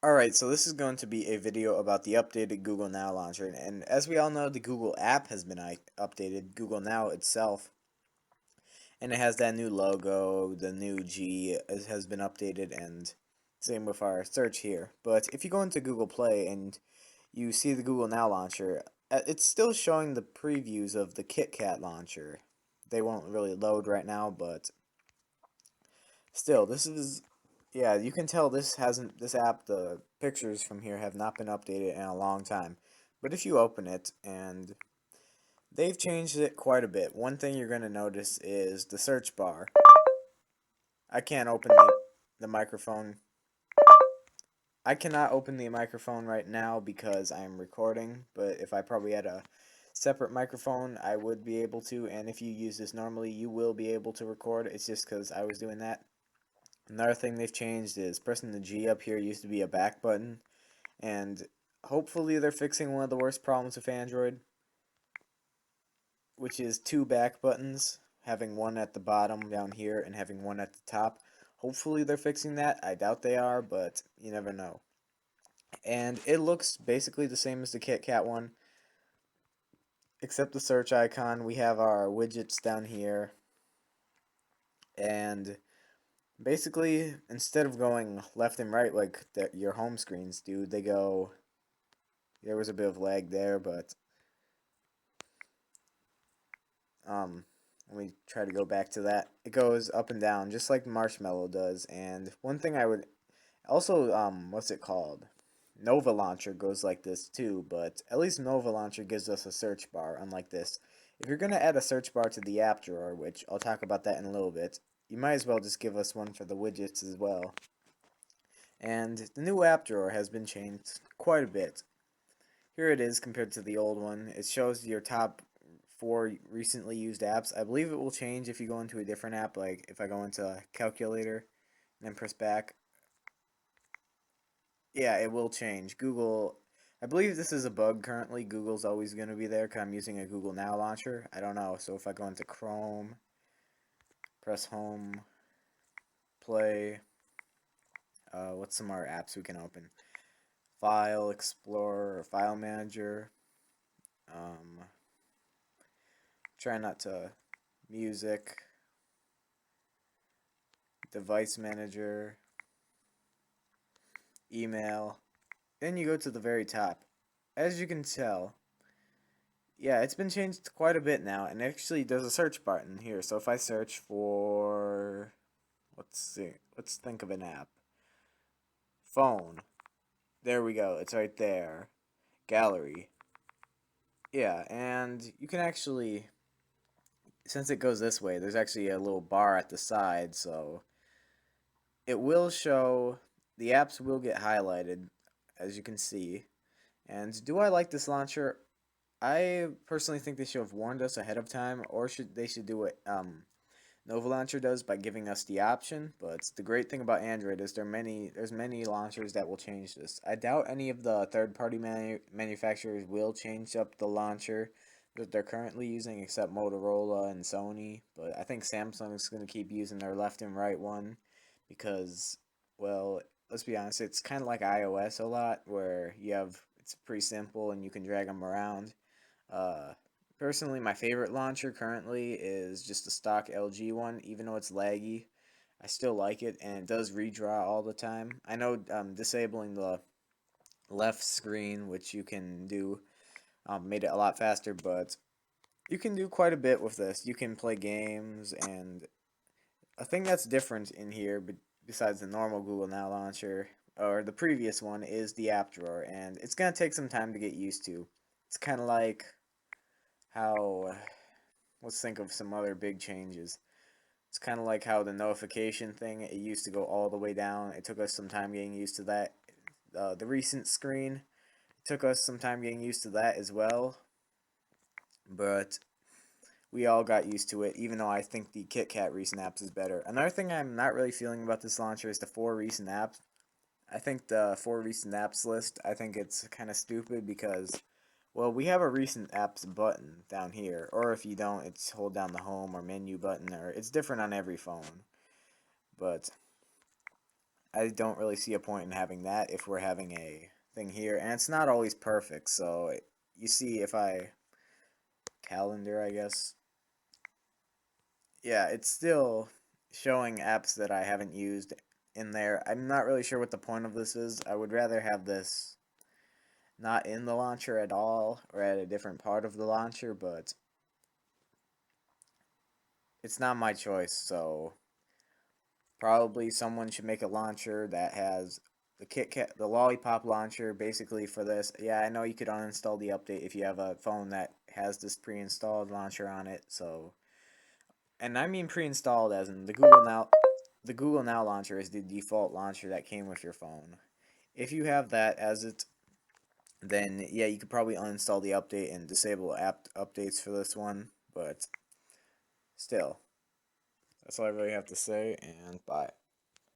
Alright, so this is going to be a video about the updated Google Now launcher, and as we all know, the Google app has been updated, Google Now itself, and it has that new logo, the new G has been updated, and same with our search here. But if you go into Google Play and you see the Google Now launcher, it's still showing the previews of the KitKat launcher. They won't really load right now, but still, this is, yeah, you can tell this app, the pictures from here have not been updated in a long time. But if you open it, and they've changed it quite a bit. One thing you're going to notice is the search bar. I can't open the microphone. I cannot open the microphone right now because I'm recording, but if I probably had a separate microphone, I would be able to, and if you use this normally, you will be able to record. It's just because I was doing that. Another thing they've changed is pressing the G up here used to be a back button, and hopefully they're fixing one of the worst problems with Android, which is two back buttons, having one at the bottom down here and having one at the top. Hopefully they're fixing that. I doubt they are, but you never know. And it looks basically the same as the KitKat one, except the search icon. We have our widgets down here, and basically, instead of going left and right like your home screens do, they go. There was a bit of lag there, but um, let me try to go back to that. It goes up and down just like Marshmallow does. And one thing I would also what's it called? Nova Launcher goes like this too, but at least Nova Launcher gives us a search bar, unlike this. If you're going to add a search bar to the app drawer, which I'll talk about that in a little bit, you might as well just give us one for the widgets as well. And the new app drawer has been changed quite a bit. Here it is compared to the old one. It shows your top 4 recently used apps. I believe it will change if you go into a different app, like if I go into Calculator and then press back. Yeah, it will change. Google, I believe this is a bug currently. Google's always going to be there because I'm using a Google Now launcher. I don't know. So if I go into Chrome, press home, play, what's some more apps we can open? File Explorer, File Manager, um, try not to, music, device manager, email. Then you go to the very top. As you can tell, yeah, it's been changed quite a bit now, and actually there's a search button here. So if I search for, let's see, let's think of an app. Phone. There we go. It's right there. Gallery. Yeah, and you can actually, since it goes this way, there's actually a little bar at the side, so it will show, the apps will get highlighted, as you can see. And do I like this launcher? I personally think they should have warned us ahead of time, or they should do what Nova Launcher does by giving us the option. But the great thing about Android is there's many launchers that will change this. I doubt any of the third-party manufacturers will change up the launcher that they're currently using, except Motorola and Sony. But I think Samsung's going to keep using their left and right one because, well, let's be honest, it's kind of like iOS a lot, where it's pretty simple and you can drag them around. Uh, Personally, my favorite launcher currently is just the stock LG one, even though it's laggy. I still like it, and it does redraw all the time. I know disabling the left screen, which you can do, made it a lot faster, but you can do quite a bit with this. You can play games, and a thing that's different in here, besides the normal Google Now launcher, or the previous one, is the app drawer, and it's going to take some time to get used to. It's kind of like how, let's think of some other big changes. It's kind of like how the notification thing, it used to go all the way down. It took us some time getting used to that. The recent screen, it took us some time getting used to that as well. But we all got used to it, even though I think the KitKat recent apps is better. Another thing I'm not really feeling about this launcher is the 4 recent apps. I think the 4 recent apps list, I think it's kind of stupid because, well, we have a recent apps button down here, or if you don't, it's hold down the home or menu button, or it's different on every phone. But I don't really see a point in having that if we're having a thing here, and it's not always perfect. So you see, if I calendar, I guess, yeah, it's still showing apps that I haven't used in there. I'm not really sure what the point of this is. I would rather have this not in the launcher at all or at a different part of the launcher, but it's not my choice, so probably someone should make a launcher that has the the Lollipop launcher basically for this. Yeah, I know you could uninstall the update if you have a phone that has this pre-installed launcher on it, so and I mean pre-installed as in the Google Now launcher is the default launcher that came with your phone. If you have that as it, then yeah, you could probably uninstall the update and disable app updates for this one, but still, that's all I really have to say, and bye.